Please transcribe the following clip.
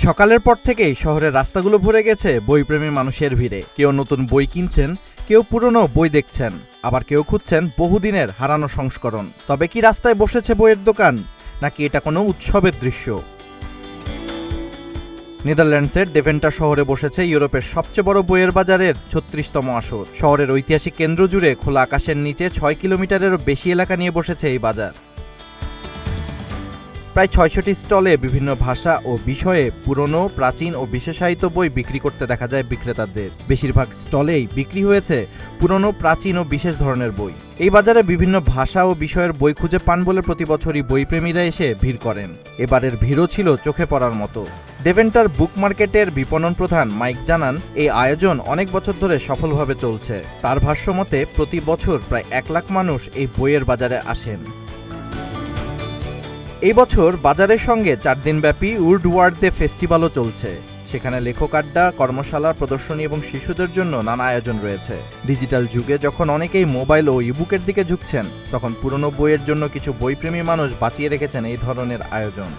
সকালের পর থেকেই শহরের রাস্তাগুলো ভরে গেছে বইপ্রেমী মানুষের ভিড়ে। কেউ নতুন বই কিনছেন, কেউ পুরনো বই দেখছেন, আবার কেউ খুঁজছেন বহুদিনের হারানো সংস্করণ। তবে কি রাস্তায় বসেছে বইয়ের দোকান, নাকি এটা কোনো উৎসবের দৃশ্য? নেদারল্যান্ডসের ডেভেন্টার শহরে বসেছে ইউরোপের সবচেয়ে বড় বইয়ের বাজারের ৩৬তম আসর। শহরের ঐতিহাসিক কেন্দ্র জুড়ে খোলা আকাশের নিচে ৬ কিলোমিটারেরও বেশি এলাকা নিয়ে বসেছে এই বাজার। প্রায় ৬০০টি স্টলে বিভিন্ন ভাষা ও বিষয়ে পুরনো, প্রাচীন ও বিশেষায়িত বই বিক্রি করতে দেখা যায় বিক্রেতাদের। বেশিরভাগ স্টলেই বিক্রি হয়েছে পুরনো, প্রাচীন ও বিশেষ ধরনের বই। এই বাজারে বিভিন্ন ভাষা ও বিষয়ের বই খুঁজে পান বলে প্রতি বছরই বইপ্রেমীরা এসে ভিড় করেন। এবারের ভিড়ও ছিল চোখে পড়ার মতো। ডেভেন্টার বুক মার্কেটের বিপণন প্রধান মাইক জানান, এই আয়োজন অনেক বছর ধরে সফলভাবে চলছে। তার ভাষ্যমতে প্রতি বছর প্রায় ১ লাখ মানুষ এই বইয়ের বাজারে আসেন। এই বছর বাজারের সঙ্গে ৪ দিনব্যাপী উডওয়ার্ড ডে ফেস্টিভ্যালও চলছে। সেখানে লেখক আড্ডা, কর্মশালা, প্রদর্শনী এবং শিশুদের জন্য নানা আয়োজন রয়েছে। ডিজিটাল যুগে যখন অনেকেই মোবাইল ও ইবুকের দিকে ঝুঁকছেন, তখন পুরনো বইয়ের জন্য কিছু বইপ্রেমী মানুষ বাঁচিয়ে রেখেছেন এই ধরনের আয়োজন।